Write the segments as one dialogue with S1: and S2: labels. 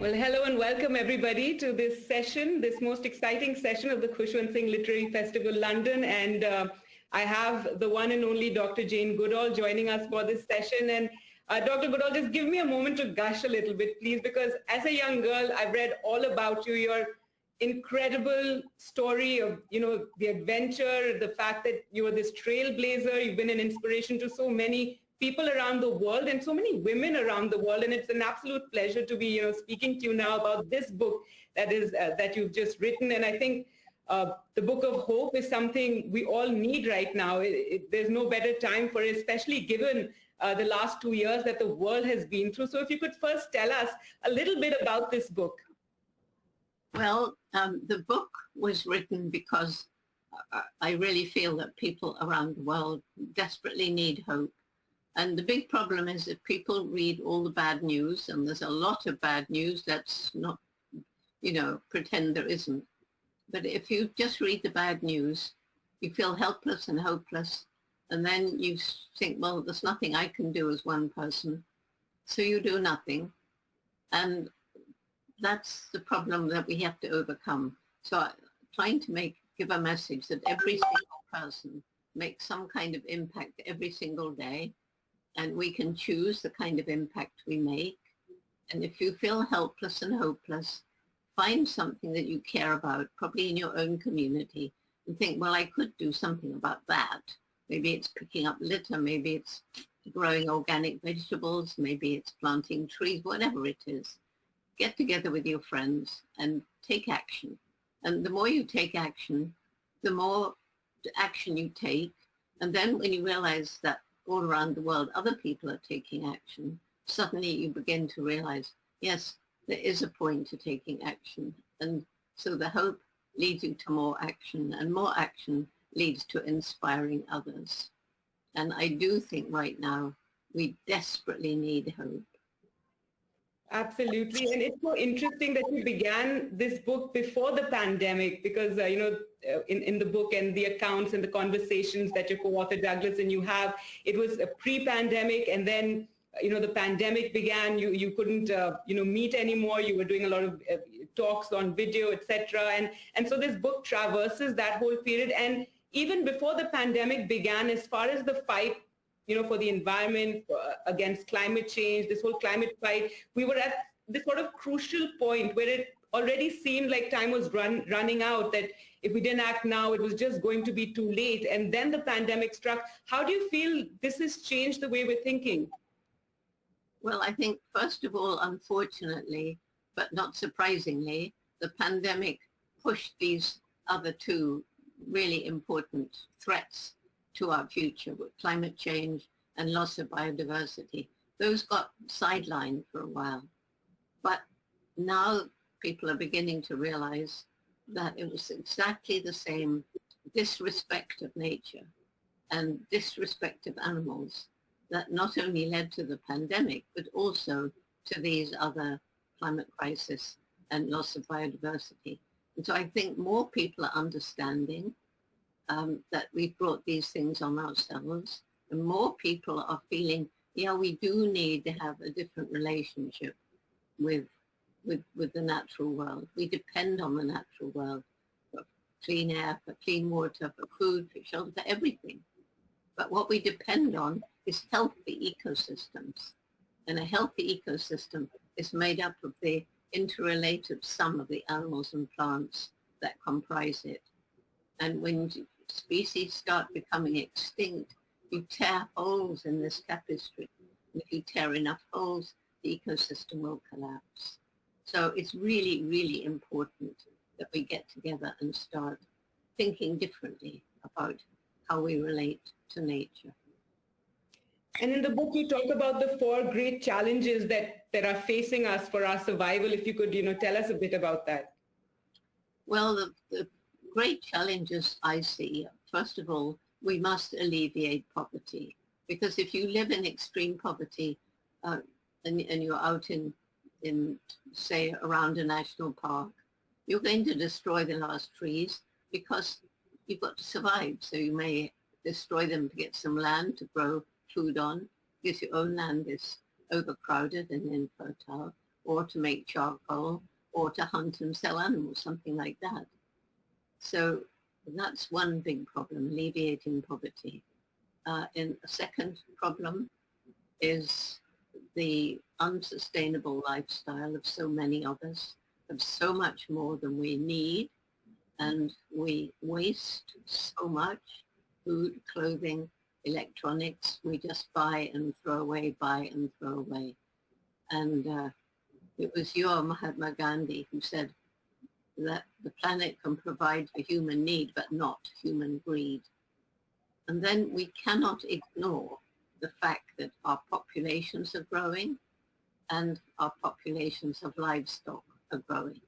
S1: Well, hello and welcome everybody to this session, this most exciting session of the Khushwant Singh Literary Festival London. And I have the one and only Dr. Jane Goodall joining us for this session. And Dr. Goodall, just give me a moment to gush a little bit, please, because as a young girl, I've read all about you, your incredible story of, the adventure, the fact that you were this trailblazer, you've been an inspiration to so many people around the world and so many women around the world. And it's an absolute pleasure to be, speaking to you now about this book that you've just written. And I think the Book of Hope is something we all need right now. There's no better time for it, especially given the last 2 years that the world has been through. So if you could first tell us a little bit about this book.
S2: Well, the book was written because I really feel that people around the world desperately need hope. And the big problem is that people read all the bad news, and there's a lot of bad news. Let's not, pretend there isn't. But if you just read the bad news, you feel helpless and hopeless, and then you think, well, there's nothing I can do as one person, so you do nothing. And that's the problem that we have to overcome. So I'm trying to give a message that every single person makes some kind of impact every single day, and we can choose the kind of impact we make. And if you feel helpless and hopeless, find something that you care about, probably in your own community, and think, well, I could do something about that. Maybe it's picking up litter, maybe it's growing organic vegetables, maybe it's planting trees, whatever it is. Get together with your friends and take action. And the more you take action, the more action you take. And then when you realize that all around the world other people are taking action, suddenly you begin to realize, yes, there is a point to taking action. And so the hope leads you to more action, and more action leads to inspiring others. And I do think right now we desperately need hope.
S1: Absolutely. And it's so interesting that you began this book before the pandemic, because, in the book and the accounts and the conversations that your co-author Douglas and you have, it was a pre-pandemic, and then, the pandemic began, you couldn't, meet anymore. You were doing a lot of talks on video, etc. And so this book traverses that whole period. And even before the pandemic began, as far as the fight for the environment, against climate change, this whole climate fight, we were at this sort of crucial point where it already seemed like time was running out, that if we didn't act now, it was just going to be too late. And then the pandemic struck. How do you feel this has changed the way we're thinking?
S2: Well, I think, first of all, unfortunately, but not surprisingly, the pandemic pushed these other two really important threats to our future, with climate change and loss of biodiversity. Those got sidelined for a while. But now people are beginning to realize that it was exactly the same disrespect of nature and disrespect of animals that not only led to the pandemic, but also to these other climate crisis and loss of biodiversity. And so I think more people are understanding that we've brought these things on ourselves, and more people are feeling, yeah, we do need to have a different relationship with the natural world. We depend on the natural world for clean air, for clean water, for food, for shelter, for everything. But what we depend on is healthy ecosystems. And a healthy ecosystem is made up of the interrelated sum of the animals and plants that comprise it. And when species start becoming extinct, you tear holes in this tapestry. And if you tear enough holes, the ecosystem will collapse. So it's really, really important that we get together and start thinking differently about how we relate to nature.
S1: And in the book, you talk about the 4 great challenges that are facing us for our survival. If you could, tell us a bit about that.
S2: Well, the great challenges I see, first of all, we must alleviate poverty. Because if you live in extreme poverty and you're out in, say, around a national park, you're going to destroy the last trees because you've got to survive. So you may destroy them to get some land to grow food on, because your own land is overcrowded and infertile, or to make charcoal, or to hunt and sell animals, something like that. So that's one big problem, alleviating poverty. And a second problem is the unsustainable lifestyle of so many of us, of so much more than we need, and we waste so much: food, clothing, electronics. We just buy and throw away, buy and throw away. And it was your Mahatma Gandhi who said that the planet can provide for human need, but not human greed. And then we cannot ignore the fact that our populations are growing and our populations of livestock are growing.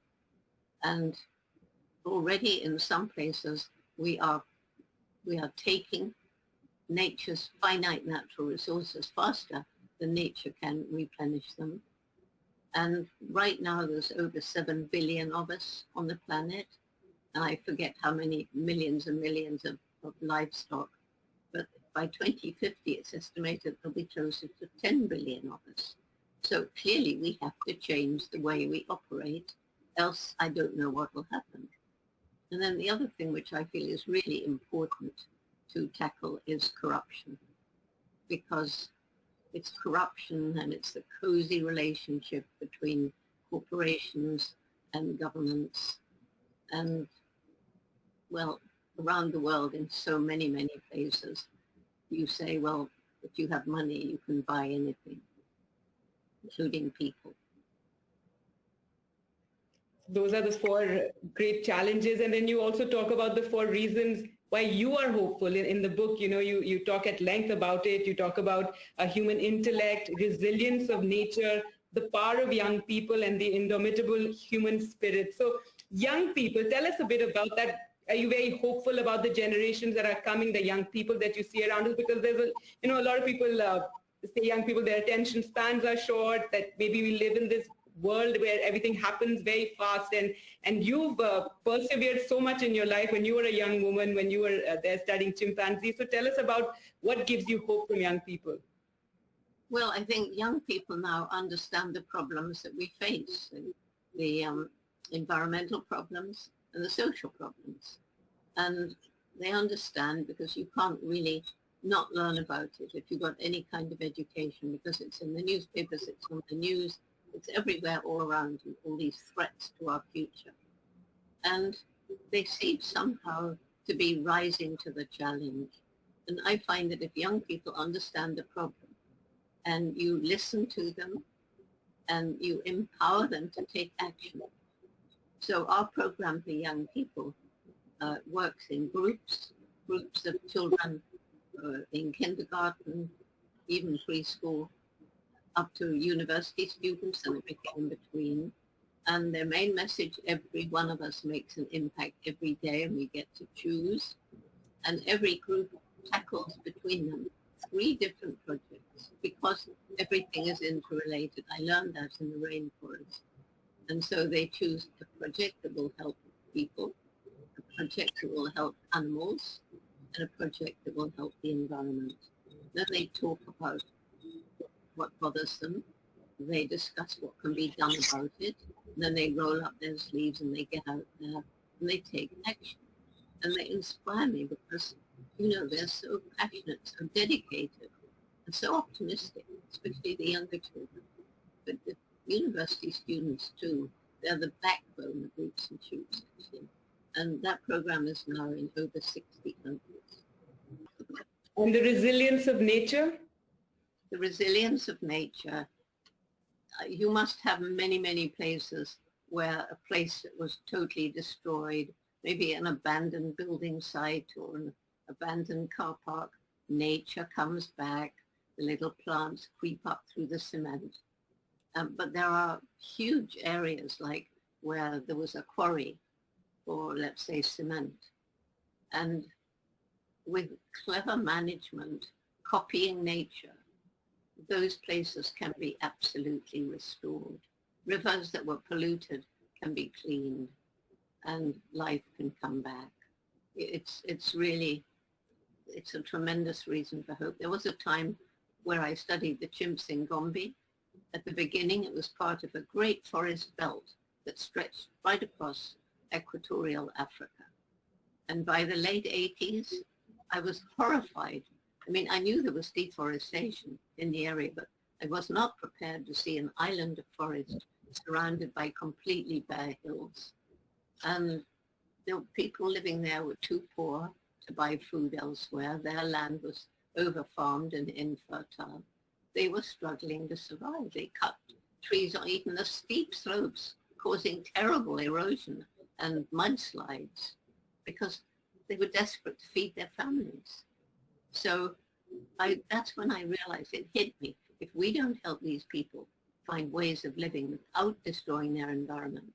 S2: And already in some places we are taking nature's finite natural resources faster than nature can replenish them. And right now there's over 7 billion of us on the planet, and I forget how many millions and millions of livestock. But by 2050, it's estimated there'll be closer to 10 billion of us. So clearly we have to change the way we operate, else I don't know what will happen. And then the other thing which I feel is really important to tackle is corruption, because it's corruption and it's the cozy relationship between corporations and governments. And, well, around the world in so many, many places, you say, well, if you have money, you can buy anything, including people.
S1: Those are the 4 great challenges. And then you also talk about the 4 reasons why you are hopeful. In the book, you know, you talk at length about it. You talk about human intellect, resilience of nature, the power of young people, and the indomitable human spirit. So young people, tell us a bit about that. Are you very hopeful about the generations that are coming, the young people that you see around us? Because there's a lot of people say young people, their attention spans are short, that maybe we live in this world where everything happens very fast, and you've persevered so much in your life when you were a young woman, when you were there studying chimpanzees. So tell us about what gives you hope from young people.
S2: Well, I think young people now understand the problems that we face, the environmental problems and the social problems. And they understand because you can't really not learn about it if you've got any kind of education, because it's in the newspapers, it's on the news, it's everywhere all around you, all these threats to our future. And they seem somehow to be rising to the challenge. And I find that if young people understand the problem and you listen to them and you empower them to take action. So our program for young people works in groups of children in kindergarten, even preschool, up to university students and everything in between. And their main message, every one of us makes an impact every day and we get to choose. And every group tackles between them 3 different projects because everything is interrelated. I learned that in the rainforest. And so they choose a project that will help people, a project that will help animals, and a project that will help the environment. Then they talk about what bothers them. They discuss what can be done about it. And then they roll up their sleeves and they get out there and they take action. And they inspire me because, you know, they're so passionate, so dedicated, and so optimistic, especially the younger children. But the university students too, they're the backbone of Roots and Shoots, actually. And that program is now in over 60 countries.
S1: And the resilience of nature?
S2: The resilience of nature, you must have many, many places where a place that was totally destroyed, maybe an abandoned building site or an abandoned car park, nature comes back, the little plants creep up through the cement. But there are huge areas like where there was a quarry for, let's say, cement. And with clever management, copying nature, those places can be absolutely restored. Rivers that were polluted can be cleaned and life can come back. It's a tremendous reason for hope. There was a time where I studied the chimps in Gombe, At the beginning, it was part of a great forest belt that stretched right across equatorial Africa. And by the late 80s, I was horrified. I mean, I knew there was deforestation in the area, but I was not prepared to see an island of forest surrounded by completely bare hills. And the people living there were too poor to buy food elsewhere. Their land was over-farmed and infertile. They were struggling to survive. They cut trees on even the steep slopes, causing terrible erosion and mudslides because they were desperate to feed their families. So that's when I realized, it hit me. If we don't help these people find ways of living without destroying their environment,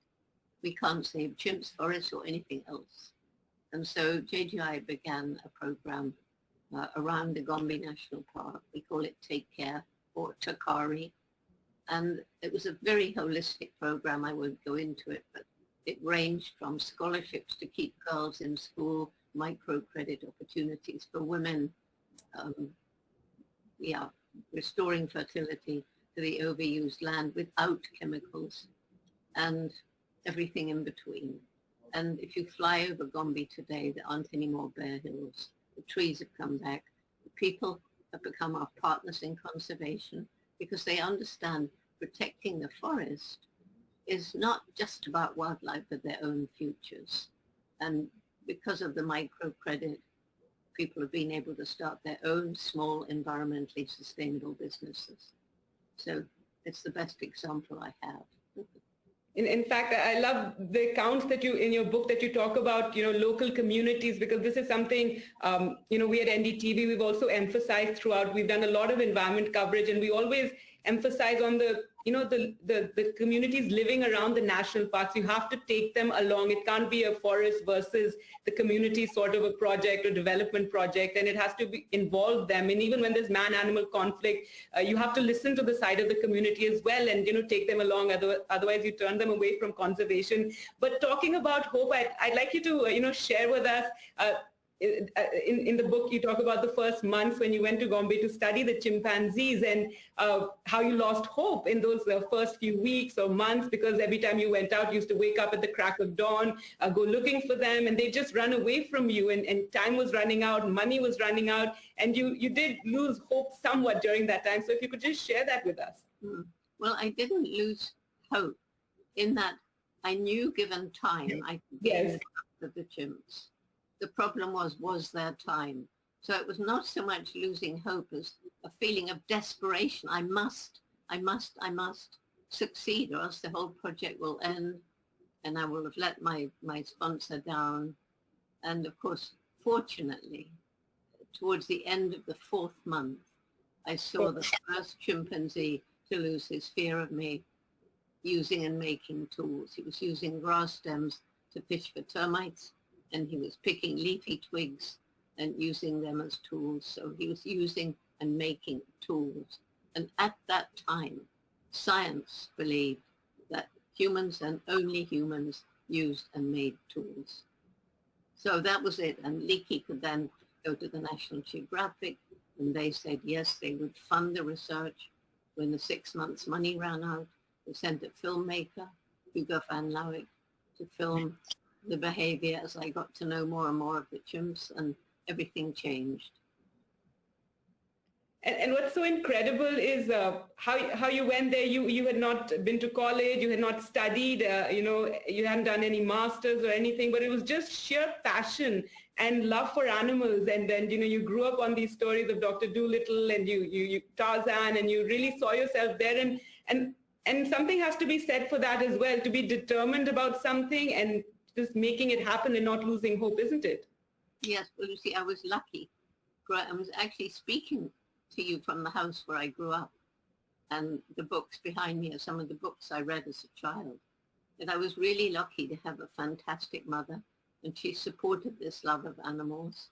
S2: we can't save chimps, forests, or anything else. And so JGI began a program around the Gombe National Park. We call it Take Care, or Takari. And it was a very holistic program. I won't go into it, but it ranged from scholarships to keep girls in school, microcredit opportunities for women, restoring fertility to the overused land without chemicals, and everything in between. And if you fly over Gombe today, there aren't any more bare hills. The trees have come back. The people have become our partners in conservation because they understand protecting the forest is not just about wildlife, but their own futures. And because of the microcredit, people have been able to start their own small environmentally sustainable businesses. So it's the best example I have.
S1: In fact, I love the accounts that you, in your book, that you talk about, local communities, because this is something, we at NDTV, we've also emphasized throughout. We've done a lot of environment coverage, and we always emphasize on the communities living around the national parks. You have to take them along. It can't be a forest versus the community sort of a project or development project, and it has to involve them. And even when there's man-animal conflict, you have to listen to the side of the community as well, and take them along. Otherwise, you turn them away from conservation. But talking about hope, I'd like you to share with us. In the book, you talk about the first months when you went to Gombe to study the chimpanzees, and how you lost hope in those first few weeks or months, because every time you went out, you used to wake up at the crack of dawn, go looking for them, and they just run away from you, and time was running out, money was running out, and you did lose hope somewhat during that time. So if you could just share that with us.
S2: Well, I didn't lose hope in that I knew given time I could get of the chimps. The problem was their time. So it was not so much losing hope as a feeling of desperation. I must succeed, or else the whole project will end and I will have let my sponsor down. And of course, fortunately, towards the end of the 4th month, I saw the first chimpanzee to lose his fear of me, using and making tools. He was using grass stems to fish for termites, and he was picking leafy twigs and using them as tools. So he was using and making tools. And at that time, science believed that humans and only humans used and made tools. So that was it. And Leakey could then go to the National Geographic, and they said, yes, they would fund the research. When the 6 months money ran out, they sent a filmmaker, Hugo van Lauwijk, to film the behavior as I got to know more and more of the chimps, and everything changed.
S1: And what's so incredible is how you went there. You had not been to college, you had not studied, you hadn't done any masters or anything, but it was just sheer passion and love for animals. And then, you grew up on these stories of Dr. Dolittle and you Tarzan, and you really saw yourself there. And something has to be said for that as well, to be determined about something and just making it happen and not losing hope, isn't it?
S2: Yes, well, you see, I was lucky. I was actually speaking to you from the house where I grew up, and the books behind me are some of the books I read as a child. And I was really lucky to have a fantastic mother, and she supported this love of animals.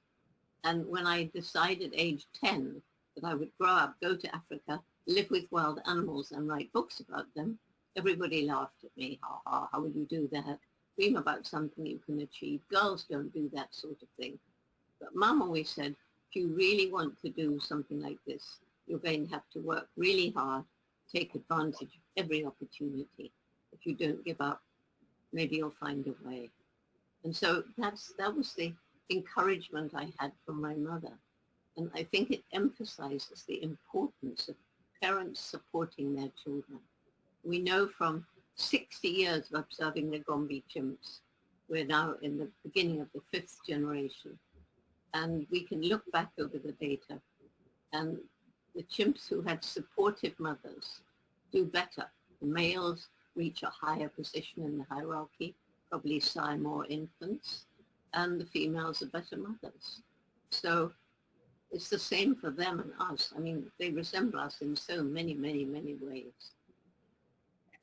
S2: And when I decided age 10 that I would grow up, go to Africa, live with wild animals and write books about them, everybody laughed at me. How will you do that? Dream about something you can achieve. Girls don't do that sort of thing. But Mum always said, if you really want to do something like this, you're going to have to work really hard take advantage of every opportunity. If you don't give up, maybe you'll find a way. And so that was the encouragement I had from my mother. And I think it emphasizes the importance of parents supporting their children. We know from 60 years of observing the Gombe chimps, we're now in the beginning of the 5th generation. And we can look back over the data, and the chimps who had supportive mothers do better. The males reach a higher position in the hierarchy, probably sire more infants, and the females are better mothers. So it's the same for them and us. I mean, they resemble us in so many, many, many ways.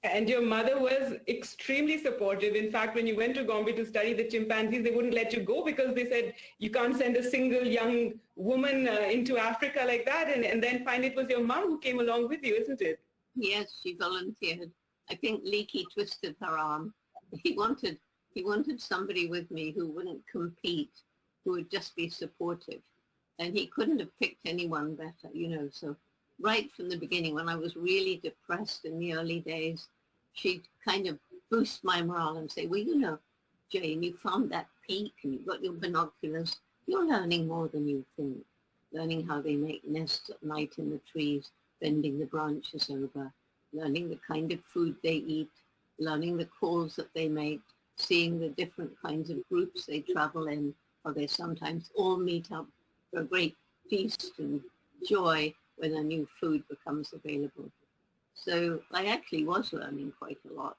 S1: And your mother was extremely supportive. In fact, when you went to Gombe to study the chimpanzees, they wouldn't let you go because they said you can't send a single young woman into Africa like that. And then finally it was your mom who came along with you, isn't it?
S2: Yes, she volunteered. I think Leakey twisted her arm. He wanted somebody with me who wouldn't compete, who would just be supportive. And he couldn't have picked anyone better, you know. So right from the beginning, when I was really depressed in the early days, she'd kind of boost my morale and say, well, you know, Jane, you found that peak and you've got your binoculars. You're learning more than you think. Learning how they make nests at night in the trees, bending the branches over, learning the kind of food they eat, learning the calls that they make, seeing the different kinds of groups they travel in, or they sometimes all meet up for a great feast and joy when a new food becomes available. So I actually was learning quite a lot,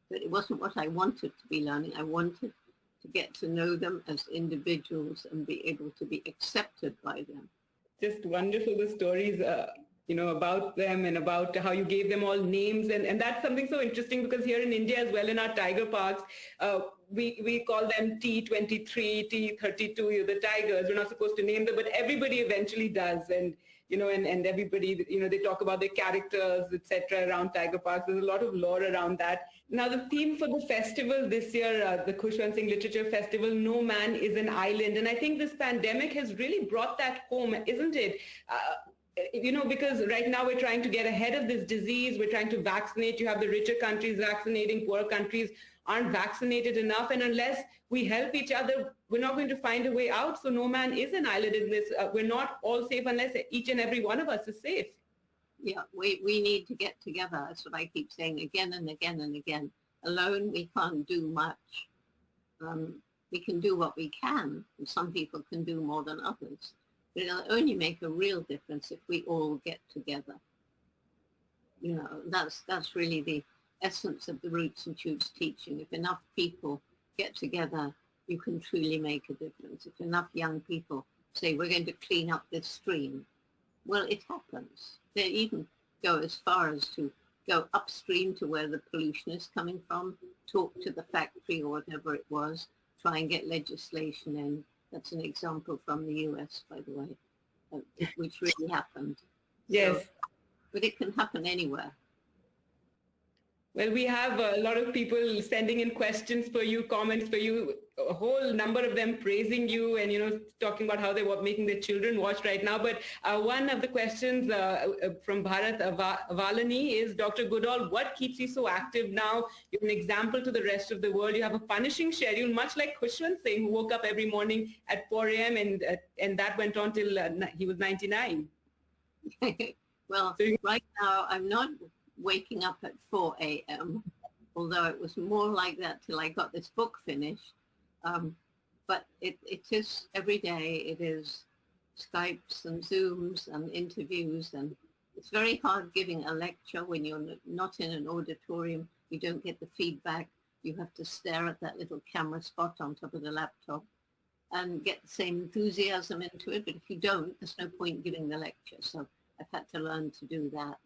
S2: but it wasn't what I wanted to be learning. I wanted to get to know them as individuals and be able to be accepted by them.
S1: Just wonderful, the stories, you know, about them and about how you gave them all names. And that's something so interesting because here in India as well, in our tiger parks, we call them T23, T32, the tigers. We're not supposed to name them, but everybody eventually does. And you know, and everybody, you know, they talk about their characters, etc. around tiger parks. There's a lot of lore around that. Now, the theme for the festival this year, the Khushwant Singh Literature Festival, No Man is an Island. And I think this pandemic has really brought that home, isn't it? You know, because right now we're trying to get ahead of this disease. We're trying to vaccinate. You have the richer countries vaccinating, poorer countries aren't vaccinated enough. And unless we help each other, we're not going to find a way out. So no man is an island in this. We're not all safe unless each and every one of us is safe.
S2: Yeah, we need to get together. That's what I keep saying again and again and again. Alone, we can't do much. We can do what we can, and some people can do more than others. But it'll only make a real difference if we all get together. You know, that's really the essence of the Roots and Shoots teaching. If enough people get together, you can truly make a difference. If enough young people say, we're going to clean up this stream, well, it happens. They even go as far as to go upstream to where the pollution is coming from, talk to the factory or whatever it was, try and get legislation in. That's an example from the US, by the way, which really happened.
S1: Yes.
S2: So, but it can happen anywhere.
S1: Well, we have a lot of people sending in questions for you, comments for you, a whole number of them praising you and, you know, talking about how they were making their children watch right now. But one of the questions from Bharat Avalani is, Dr. Goodall, what keeps you so active now? You're an example to the rest of the world. You have a punishing schedule, much like Khushwant Singh, who woke up every morning at 4 a.m. and that went on till he was 99.
S2: Well, right now I'm not waking up at 4 a.m., although it was more like that till I got this book finished. But it is every day. It is Skypes and Zooms and interviews, and it's very hard giving a lecture when you're not in an auditorium. You don't get the feedback. You have to stare at that little camera spot on top of the laptop and get the same enthusiasm into it. But if you don't, there's no point giving the lecture. So I've had to learn to do that.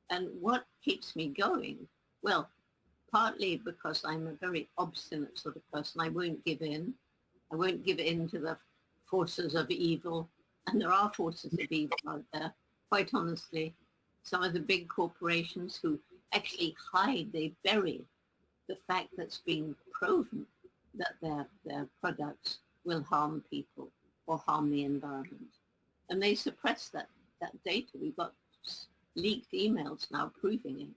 S2: And what keeps me going? Well, partly because I'm a very obstinate sort of person. I won't give in. I won't give in to the forces of evil. And there are forces of evil out there, quite honestly. Some of the big corporations who actually hide, they bury the fact that's been proven that their products will harm people or harm the environment. And they suppress that data. We've got leaked emails now proving it.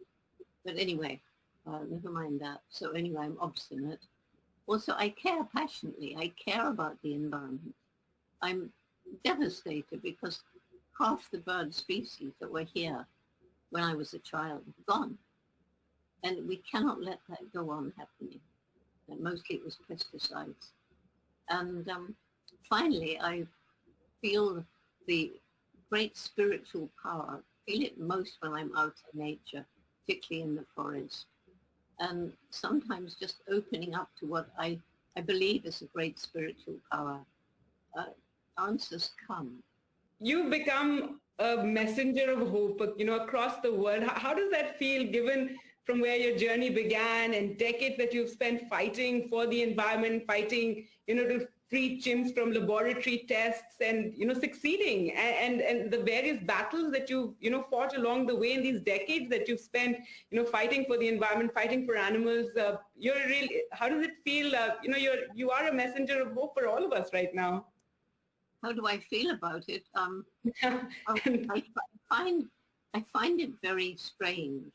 S2: But anyway, never mind that. So anyway, I'm obstinate. Also, I care passionately. I care about the environment. I'm devastated because half the bird species that were here when I was a child have gone. And we cannot let that go on happening. And mostly it was pesticides. And finally, I feel the great spiritual power. I feel it most when I'm out in nature, particularly in the forest. And sometimes just opening up to what I believe is a great spiritual power. Answers come.
S1: You've become a messenger of hope, across the world. How does that feel, given from where your journey began and decades that you've spent fighting for the environment, fighting, to free chimps from laboratory tests and, succeeding, and the various battles that you've, fought along the way in these decades that you've spent, fighting for the environment, fighting for animals. How does it feel? You are a messenger of hope for all of us right now.
S2: How do I feel about it? I find it very strange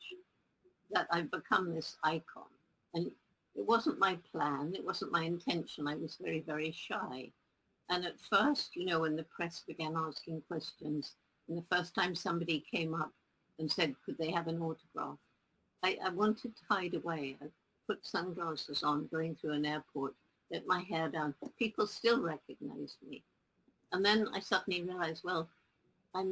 S2: that I've become this icon. And it wasn't my plan. It wasn't my intention. I was very, very shy. And at first, when the press began asking questions, and the first time somebody came up and said, could they have an autograph? I wanted to hide away. I put sunglasses on going through an airport, let my hair down. People still recognized me. And then I suddenly realized, well, I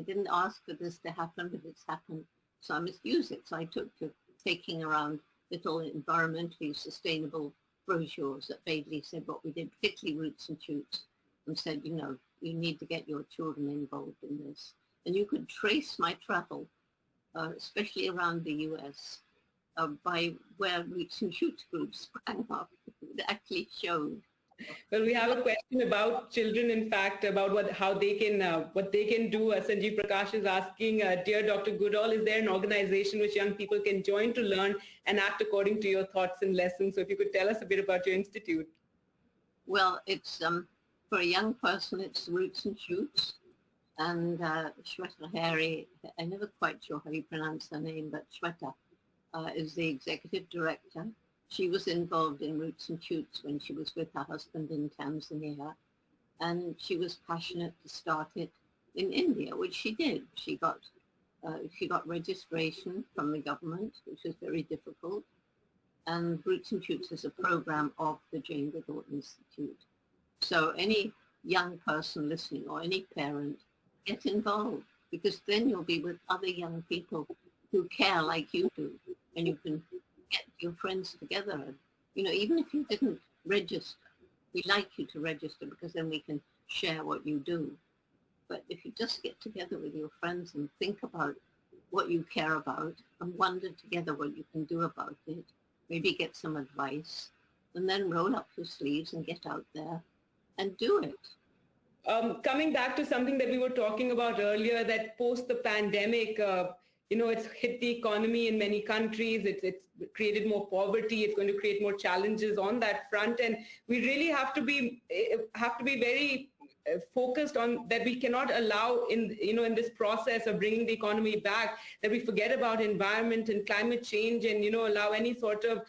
S2: didn't ask for this to happen, but it's happened, so I must use it. So I took to taking around little environmentally sustainable brochures that vaguely said what we did, particularly roots and shoots, and said, you need to get your children involved in this. And you could trace my travel, especially around the US, by where roots and shoots groups sprang up. It actually showed.
S1: Well, we have a question about children, in fact, about what they can do. Sanjeev Prakash is asking, dear Dr. Goodall, is there an organization which young people can join to learn and act according to your thoughts and lessons? So if you could tell us a bit about your institute. Well,
S2: it's for a young person, it's Roots and Shoots. And Shweta Hari, I'm never quite sure how you pronounce her name, but Shweta is the executive director. She was involved in Roots and Shoots when she was with her husband in Tanzania, and she was passionate to start it in India, which she did. She got registration from the government, which was very difficult, and Roots and Shoots is a program of the Jane Goodall Institute. So any young person listening or any parent, get involved, because then you'll be with other young people who care like you do, and you can get your friends together. And, even if you didn't register, we like you to register because then we can share what you do. But if you just get together with your friends and think about what you care about and wonder together what you can do about it, maybe get some advice, and then roll up your sleeves and get out there and do it.
S1: Coming back to something that we were talking about earlier, that post the pandemic, it's hit the economy in many countries. It's created more poverty. It's going to create more challenges on that front. And we really have to be very focused on that. We cannot allow in this process of bringing the economy back, that we forget about environment and climate change and, allow any sort of,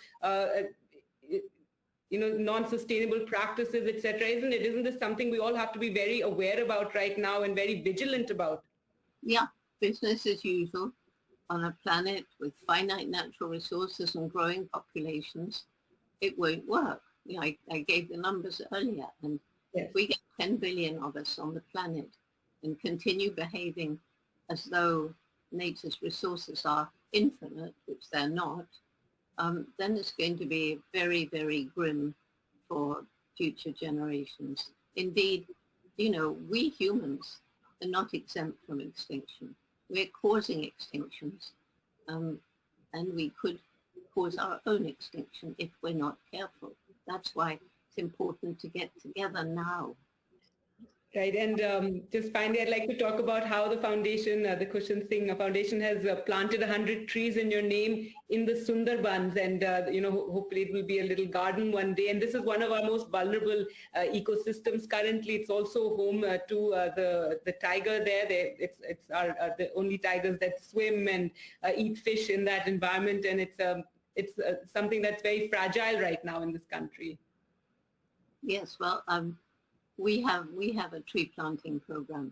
S1: non-sustainable practices, etc. Isn't this something we all have to be very aware about right now and very vigilant about?
S2: Yeah, business as usual. On a planet with finite natural resources and growing populations, it won't work. I gave the numbers earlier, and yes. If we get 10 billion of us on the planet and continue behaving as though nature's resources are infinite, which they're not, then it's going to be very, very grim for future generations. Indeed, we humans are not exempt from extinction. We're causing extinctions, and we could cause our own extinction if we're not careful. That's why it's important to get together now.
S1: Right, and just finally, I'd like to talk about how the foundation, the Khushwant Singh Foundation, has planted 100 trees in your name in the Sundarbans, and hopefully it will be a little garden one day. And this is one of our most vulnerable ecosystems currently. It's also home to the tiger there. It's the only tigers that swim and eat fish in that environment, and it's something that's very fragile right now in this country.
S2: Yes, well, we have a tree planting program,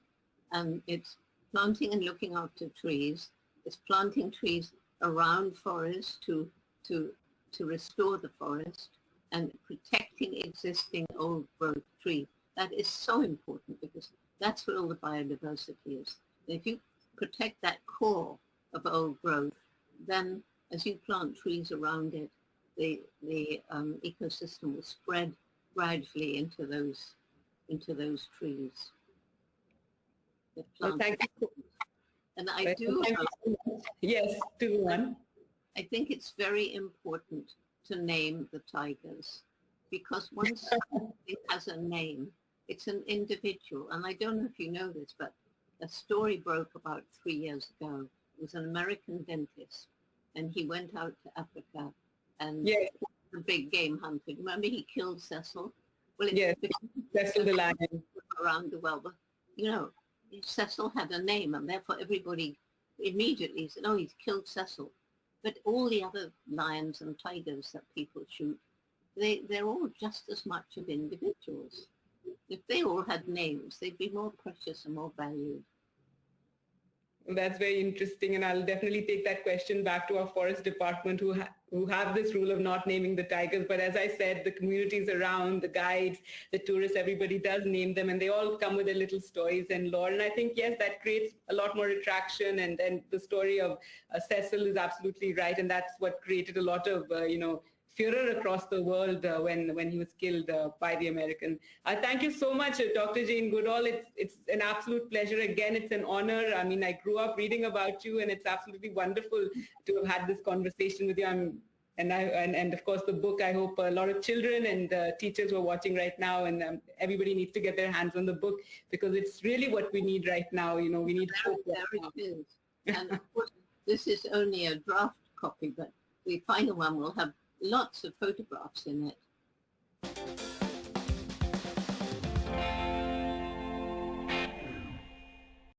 S2: and it's planting and looking after trees. It's planting trees around forests to restore the forest and protecting existing old growth trees. That is so important because that's where all the biodiversity is. And if you protect that core of old growth, then as you plant trees around it, the ecosystem will spread gradually into those trees.
S1: Well, thank you.
S2: And I do,
S1: yes, 2-1.
S2: I think it's very important to name the tigers, because once it has a name, it's an individual. And I don't know if you know this, but a story broke about 3 years ago. It was an American dentist, and he went out to Africa and a big game hunting. Remember, he killed Cecil? Well,
S1: yes, Cecil the lion.
S2: Around the world, but Cecil had a name, and therefore everybody immediately said, "Oh, he's killed Cecil." But all the other lions and tigers that people shoot, they're all just as much of individuals. If they all had names, they'd be more precious and more valued.
S1: That's very interesting, and I'll definitely take that question back to our forest department who have this rule of not naming the tigers. But as I said, the communities around, the guides, the tourists, everybody does name them, and they all come with their little stories and lore. And I think, yes, that creates a lot more attraction. And then the story of Cecil is absolutely right, and that's what created a lot of, furor across the world when he was killed by the American. Thank you so much, Dr. Jane Goodall. It's an absolute pleasure. Again, it's an honor. I mean, I grew up reading about you, and it's absolutely wonderful to have had this conversation with you. And of course, the book, I hope a lot of children and teachers who are watching right now, and everybody needs to get their hands on the book, because it's really what we need right now. We need hope.
S2: There it is. And of course, this is only a draft copy, but the final one will have lots of photographs in it.